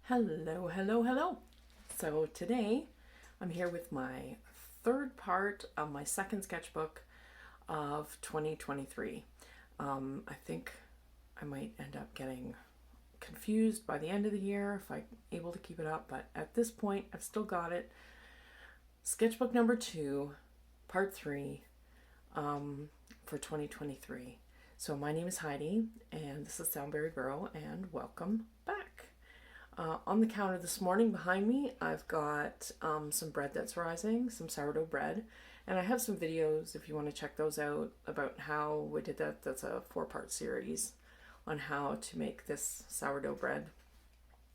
Hello, hello, hello. So today I'm here with my third part of my second sketchbook of 2023. I think I might end up getting confused by the end of the year if I'm able to keep it up, but at this point I've still got it. Sketchbook number 2, part 3 for 2023. So my name is Heidi and this is Soundberry Girl and welcome back. On the counter this morning behind me, I've got some bread that's rising, some sourdough bread, and I have some videos if you want to check those out about how we did that. That's a 4-part series on how to make this sourdough bread,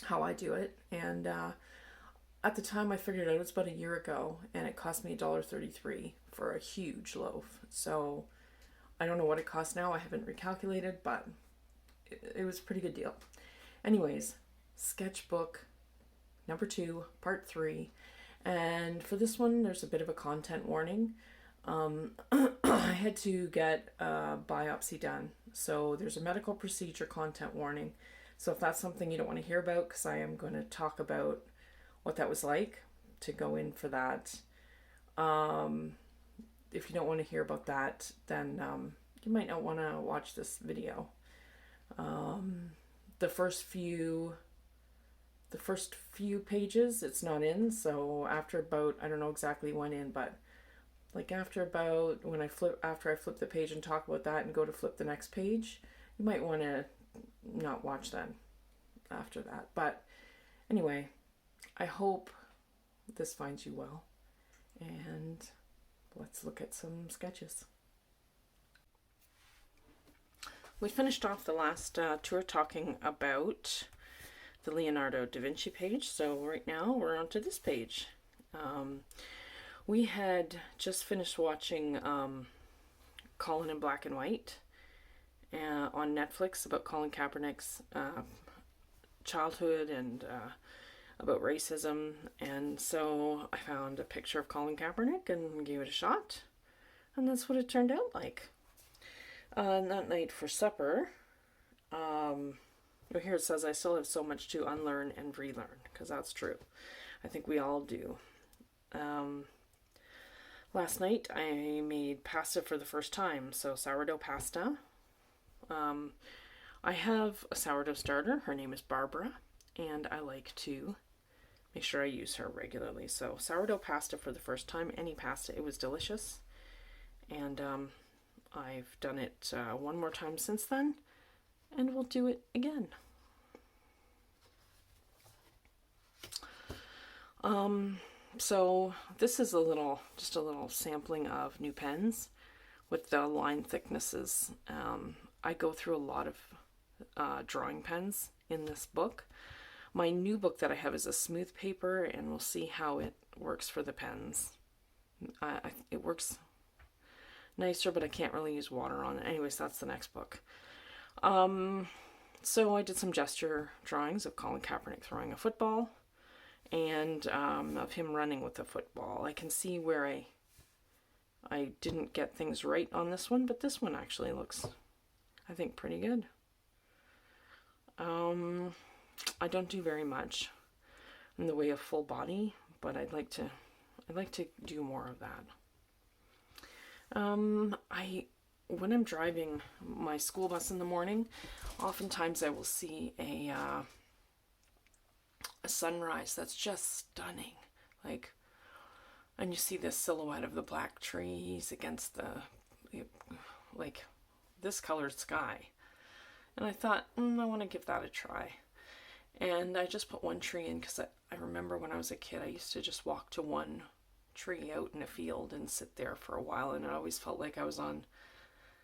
how I do it. And at the time I figured it out, it was about a year ago, and it cost me $1.33 for a huge loaf. So I don't know what it costs now, I haven't recalculated, but it was a pretty good deal. Anyways, sketchbook number 2, part 3, and for this one there's a bit of a content warning. I had to get a biopsy done, so there's a medical procedure content warning. So if that's something you don't want to hear about, because I am going to talk about what that was like to go in for that, if you don't want to hear about that, then you might not want to watch this video. The first few pages it's not in, so after about, I don't know exactly when in, but like after about after I flip the page and talk about that and go to flip the next page, you might want to not watch that after that. But anyway, I hope this finds you well, and let's look at some sketches. We finished off the last tour talking about the Leonardo da Vinci page, so right now we're on to this page. We had just finished watching Colin in Black and White on Netflix about Colin Kaepernick's childhood and about racism, and so I found a picture of Colin Kaepernick and gave it a shot, and that's what it turned out like. And that night for supper, here it says I still have so much to unlearn and relearn, because that's true. I think we all do. Last night I made pasta for the first time, so sourdough pasta. I have a sourdough starter. Her name is Barbara, and I like to make sure I use her regularly. So sourdough pasta for the first time, any pasta. It was delicious, and I've done it one more time since then, and we'll do it again. So this is just a little sampling of new pens with the line thicknesses. I go through a lot of drawing pens in this book. My new book that I have is a smooth paper, and we'll see how it works for the pens. It works nicer, but I can't really use water on it. Anyways, that's the next book. So I did some gesture drawings of Colin Kaepernick throwing a football, and of him running with the football. I can see where I didn't get things right on this one, but this one actually looks, I think, pretty good. I don't do very much in the way of full body, but I'd like to do more of that. When I'm driving my school bus in the morning, oftentimes I will see a sunrise that's just stunning, and you see the silhouette of the black trees against the this colored sky, and I thought, I want to give that a try. And I just put one tree in because I remember when I was a kid, I used to just walk to one tree out in a field and sit there for a while, and it always felt like I was on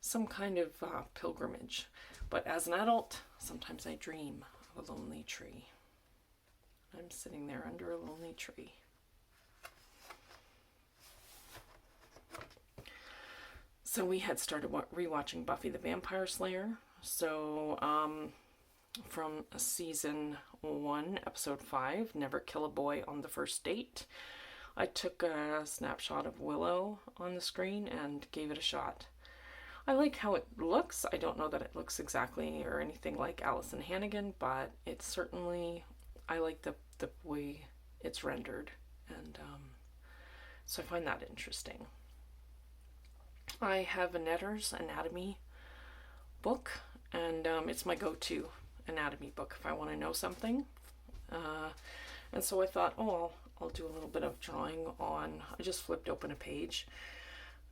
some kind of pilgrimage. But as an adult, sometimes I dream of a lonely tree. I'm sitting there under a lonely tree. So we had started rewatching Buffy the Vampire Slayer. So from season 1, episode 5, Never Kill a Boy on the First Date, I took a snapshot of Willow on the screen and gave it a shot. I like how it looks. I don't know that it looks exactly or anything like Allison Hannigan, but it certainly I like the way it's rendered, and so I find that interesting. I have a Netter's anatomy book, and it's my go-to anatomy book if I want to know something. And so I thought, oh, I'll do a little bit of drawing on. I just flipped open a page,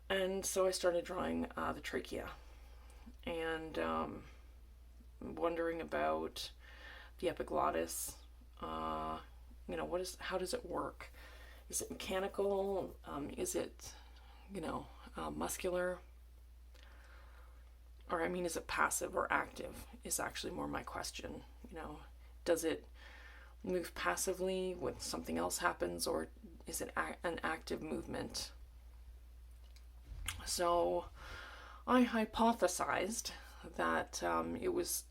and so I started drawing the trachea, and wondering about the epiglottis. How does it work? Is it mechanical? Is it, muscular? Or is it passive or active? Is actually more my question. Does it move passively when something else happens, or is it an active movement? So I hypothesized that it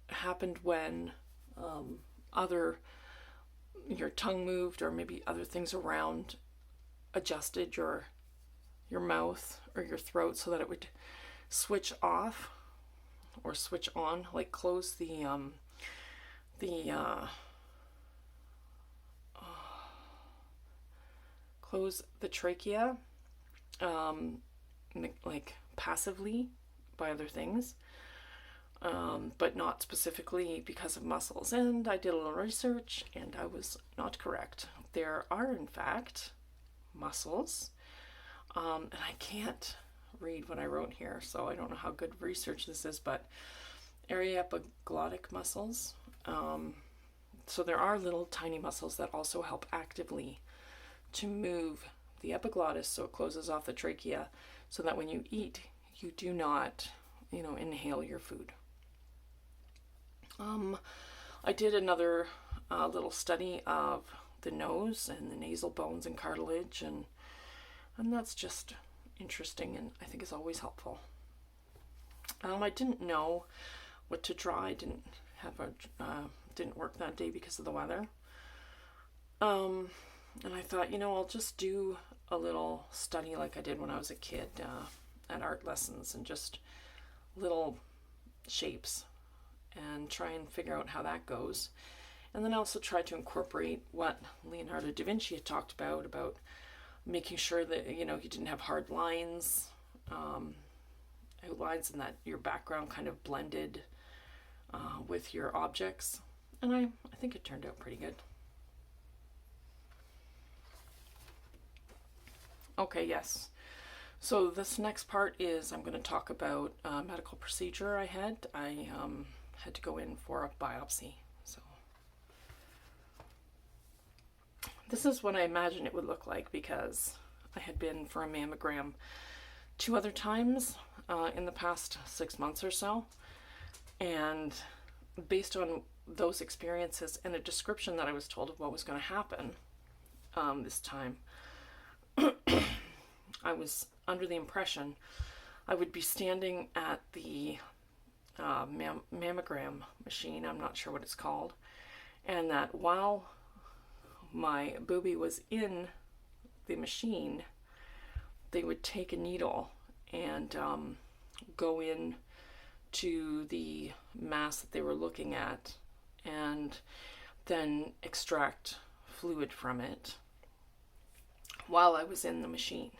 happened when your tongue moved, or maybe other things around adjusted your mouth or your throat so that it would switch off or switch on, like close close the trachea, like passively by other things, but not specifically because of muscles. And I did a little research, and I was not correct. There are, in fact, muscles, and I can't read what I wrote here, so I don't know how good research this is, but epiglottic muscles. So there are little tiny muscles that also help actively to move the epiglottis so it closes off the trachea, so that when you eat, you do not, inhale your food. I did another little study of the nose and the nasal bones and cartilage, and that's just interesting, and I think is always helpful. I didn't know what to draw. I didn't work that day because of the weather. And I thought, I'll just do a little study like I did when I was a kid at art lessons, and just little shapes, and try and figure out how that goes. And then I also tried to incorporate what Leonardo da Vinci had talked about making sure that, you didn't have hard lines, outlines, and that your background kind of blended with your objects. And I think it turned out pretty good. Okay, yes. So this next part is I'm going to talk about a medical procedure I had. I had to go in for a biopsy. So this is what I imagine it would look like, because I had been for a mammogram 2 other times in the past 6 months or so. And based on those experiences and a description that I was told of what was going to happen this time, I was under the impression I would be standing at the mammogram machine, I'm not sure what it's called, and that while my boobie was in the machine, they would take a needle and go in to the mass that they were looking at, and then extract fluid from it while I was in the machine.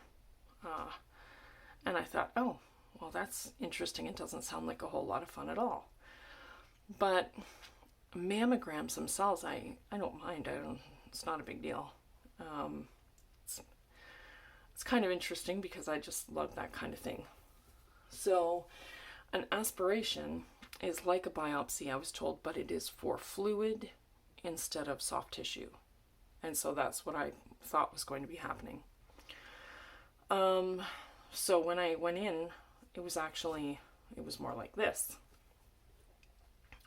And I thought, oh, well, that's interesting. It doesn't sound like a whole lot of fun at all. But mammograms themselves, I don't mind. It's not a big deal. It's kind of interesting because I just love that kind of thing. So an aspiration is like a biopsy, I was told, but it is for fluid instead of soft tissue. And so that's what I thought was going to be happening. So when I went in, it was more like this.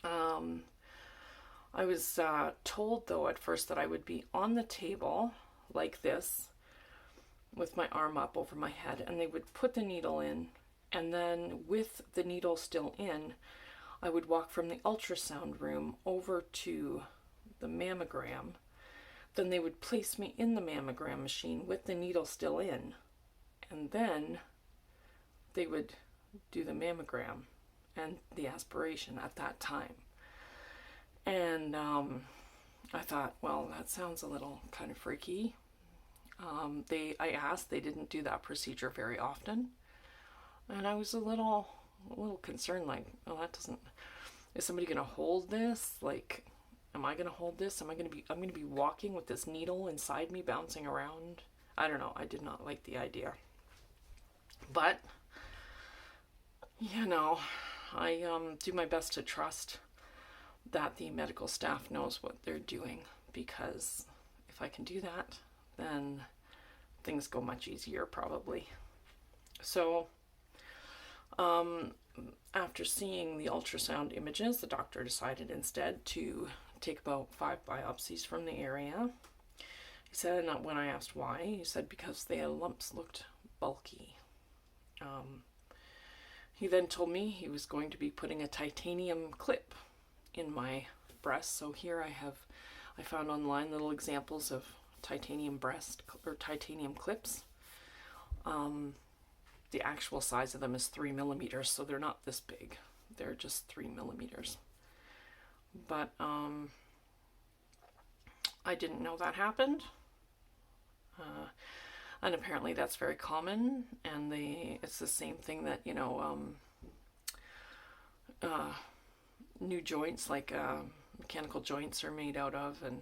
I was told, though, at first that I would be on the table like this with my arm up over my head, and they would put the needle in, and then with the needle still in, I would walk from the ultrasound room over to the mammogram. Then they would place me in the mammogram machine with the needle still in, and then they would do the mammogram and the aspiration at that time. And I thought, well, that sounds a little kind of freaky. I asked, they didn't do that procedure very often, and I was a little concerned. Like, oh, that doesn't. Is somebody gonna hold this? Like, am I gonna hold this? I'm gonna be walking with this needle inside me, bouncing around. I don't know. I did not like the idea, but you know, I do my best to trust that the medical staff knows what they're doing, because if I can do that, then things go much easier probably. So after seeing the ultrasound images, the doctor decided instead to take about 5 biopsies from the area. He said, and when I asked why, he said because the lumps looked bulky. He then told me he was going to be putting a titanium clip in my breast. So here I found online little examples of titanium breast or titanium clips. The actual size of them is 3 millimeters, so they're not this big. They're just 3 millimeters. But I didn't know that happened. And apparently that's very common, and it's the same thing that, you know, new joints, like mechanical joints, are made out of. And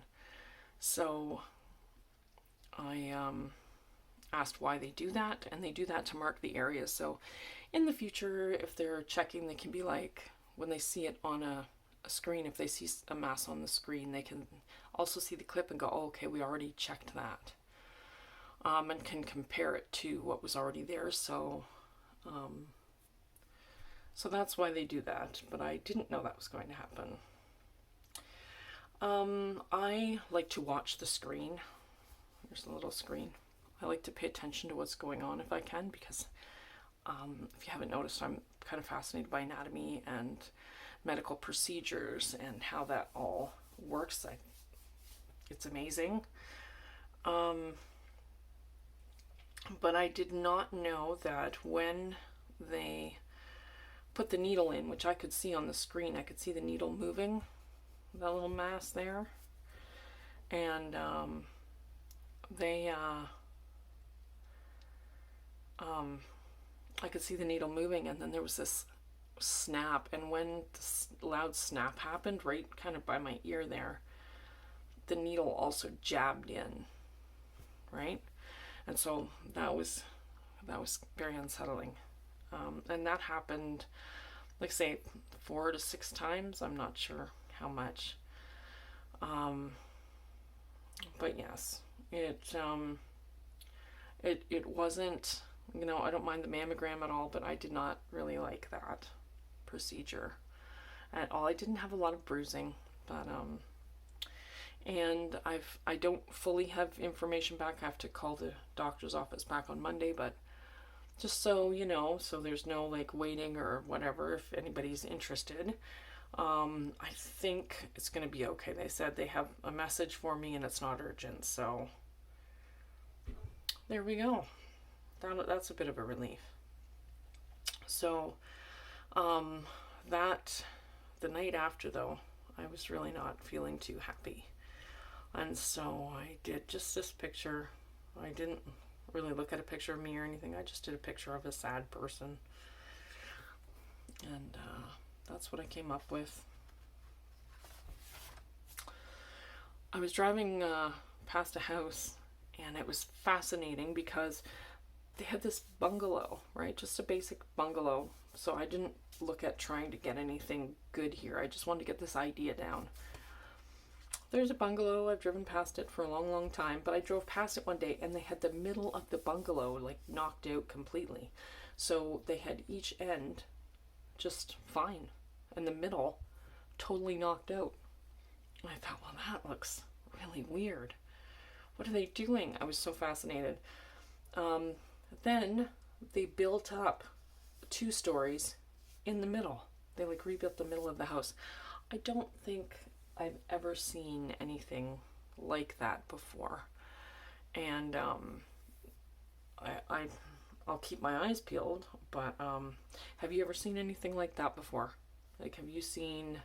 so I asked why they do that, and they do that to mark the area. So in the future, if they're checking, they can be like, when they see it on a screen, if they see a mass on the screen, they can also see the clip and go, oh, okay, we already checked that. And can compare it to what was already there. So so that's why they do that, but I didn't know that was going to happen. I like to watch the screen. There's a little screen. I like to pay attention to what's going on if I can, because if you haven't noticed, I'm kind of fascinated by anatomy and medical procedures and how that all works. It's amazing. But I did not know that when they put the needle in, which I could see on the screen, I could see the needle moving, that little mass there. And I could see the needle moving, and then there was this snap. And when this loud snap happened, right kind of by my ear there, the needle also jabbed in, right? And so that was very unsettling. And that happened, like, say, 4 to 6 times. I'm not sure how much. But yes, it wasn't, you know, I don't mind the mammogram at all, but I did not really like that procedure at all. I didn't have a lot of bruising, but and I don't fully have information back. I have to call the doctor's office back on Monday, but just so you know, so there's no like waiting or whatever if anybody's interested. I think it's going to be okay. They said they have a message for me and it's not urgent, so there we go. That's a bit of a relief. So that the night after, though, I was really not feeling too happy. And so I did just this picture. I didn't really look at a picture of me or anything. I just did a picture of a sad person. And that's what I came up with. I was driving past a house, and it was fascinating because they had this bungalow, right? Just a basic bungalow. So I didn't look at trying to get anything good here. I just wanted to get this idea down. There's a bungalow. I've driven past it for a long, long time, but I drove past it one day and they had the middle of the bungalow like knocked out completely. So they had each end just fine and the middle totally knocked out. And I thought, well, that looks really weird. What are they doing? I was so fascinated. Then they built up 2 stories in the middle. They like rebuilt the middle of the house. I don't think I've ever seen anything like that before. And I'll keep my eyes peeled, but have you ever seen anything like that before? Like, have you seen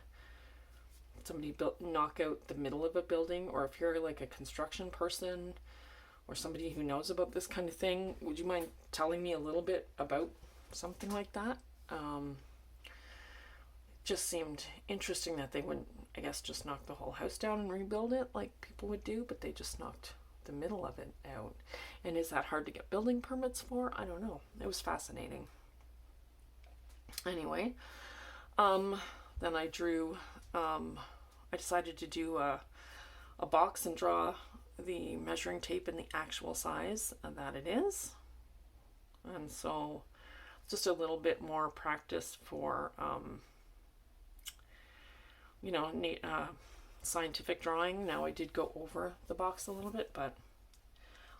somebody knock out the middle of a building, or if you're like a construction person or somebody who knows about this kind of thing, would you mind telling me a little bit about something like that? Just seemed interesting that they wouldn't, I guess, just knock the whole house down and rebuild it like people would do, but they just knocked the middle of it out. And is that hard to get building permits for? I don't know. It was fascinating. Anyway, then I drew, I decided to do a box and draw the measuring tape in the actual size that it is. And so just a little bit more practice for, scientific drawing. Now I did go over the box a little bit, but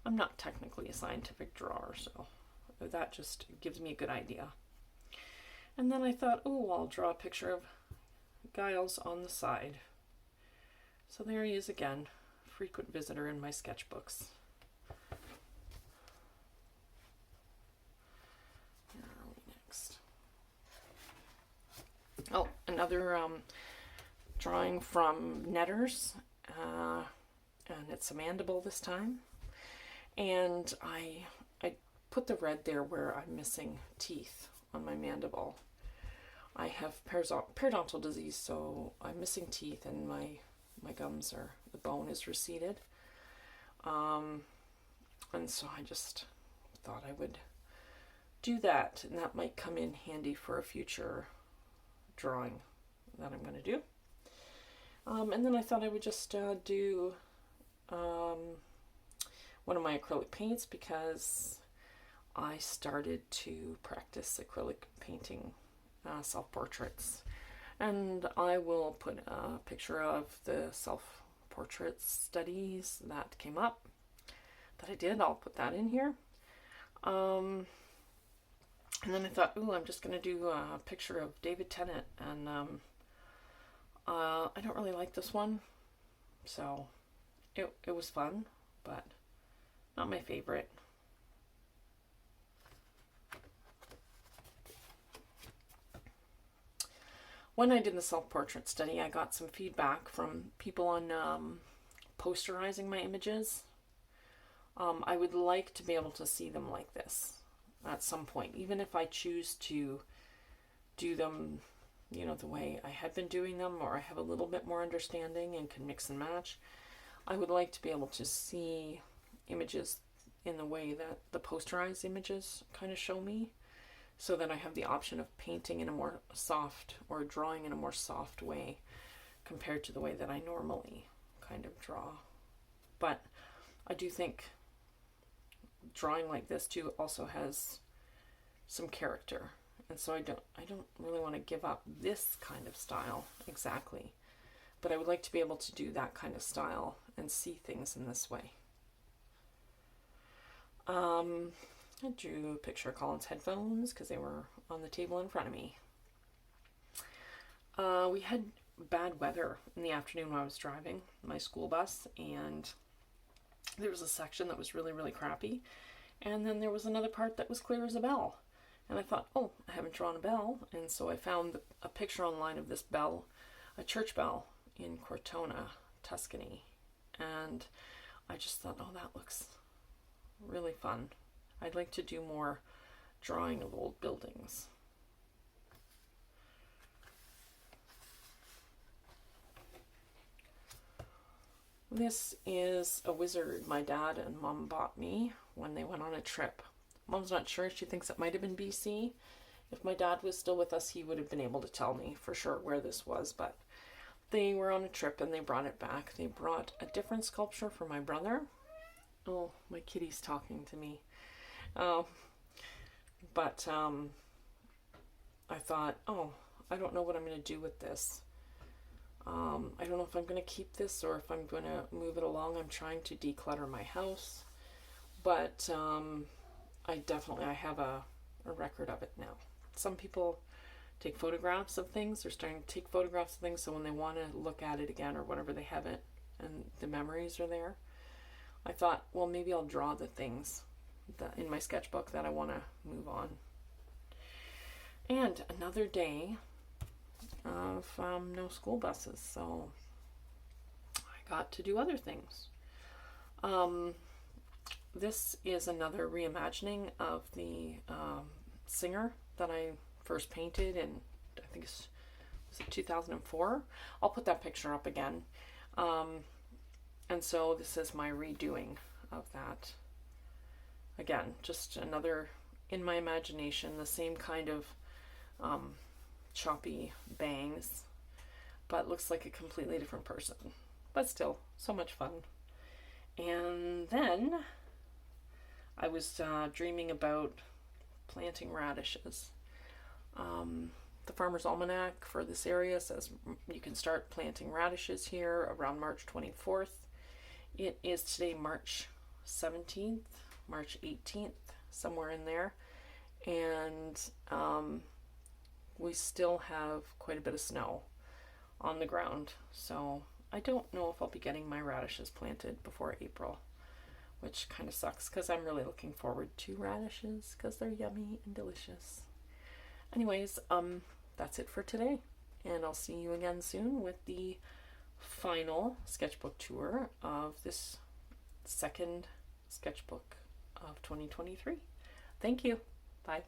I'm not technically a scientific drawer, so that just gives me a good idea. And then I thought, oh, I'll draw a picture of Giles on the side. So there he is again, frequent visitor in my sketchbooks. Where are we next? Oh, another drawing from Netters, and it's a mandible this time. And I put the red there where I'm missing teeth on my mandible. I have periodontal disease, so I'm missing teeth, and my gums are, the bone is receded. And so I just thought I would do that, and that might come in handy for a future drawing that I'm going to do. And then I thought I would just do one of my acrylic paints, because I started to practice acrylic painting self-portraits. And I will put a picture of the self-portrait studies that came up that I did. I'll put that in here. And then I thought, ooh, I'm just going to do a picture of David Tennant. And I don't really like this one. So it was fun, but not my favorite. When I did the self-portrait study, I got some feedback from people on posterizing my images. I would like to be able to see them like this at some point, even if I choose to do them, the way I had been doing them, or I have a little bit more understanding and can mix and match. I would like to be able to see images in the way that the posterized images kind of show me, so that I have the option of painting in a more soft, or drawing in a more soft way compared to the way that I normally kind of draw. But I do think drawing like this too also has some character, and so I don't really want to give up this kind of style exactly, but I would like to be able to do that kind of style and see things in this way. I drew a picture of Colin's headphones because they were on the table in front of me. We had bad weather in the afternoon when I was driving my school bus, and there was a section that was really, really crappy, and then there was another part that was clear as a bell. And I thought, oh, I haven't drawn a bell, and so I found a picture online of this bell, a church bell in Cortona, Tuscany, and I just thought, oh, that looks really fun. I'd like to do more drawing of old buildings. This is a wizard my dad and Mom bought me when they went on a trip. Mom's not sure. She thinks it might have been BC. If my dad was still with us, he would have been able to tell me for sure where this was, but they were on a trip and they brought it back. They brought a different sculpture for my brother. Oh, my kitty's talking to me. But I thought, oh, I don't know what I'm going to do with this. I don't know if I'm going to keep this or if I'm going to move it along. I'm trying to declutter my house, but I have a record of it now. Some people take photographs of things. They're starting to take photographs of things, so when they want to look at it again or whatever, they have it and the memories are there. I thought, well, maybe I'll draw the things in my sketchbook that I want to move on. And another day, of no school buses, so I got to do other things. This is another reimagining of the singer that I first painted in, I think was it 2004? I'll put that picture up again. And so this is my redoing of that. Again, just another, in my imagination, the same kind of choppy bangs, but looks like a completely different person. But still, so much fun. And then I was dreaming about planting radishes. The Farmer's Almanac for this area says you can start planting radishes here around March 24th. It is today March 17th, March 18th, somewhere in there. And we still have quite a bit of snow on the ground. So I don't know if I'll be getting my radishes planted before April, which kind of sucks because I'm really looking forward to radishes because they're yummy and delicious. Anyways, that's it for today, and I'll see you again soon with the final sketchbook tour of this second sketchbook of 2023. Thank you. Bye.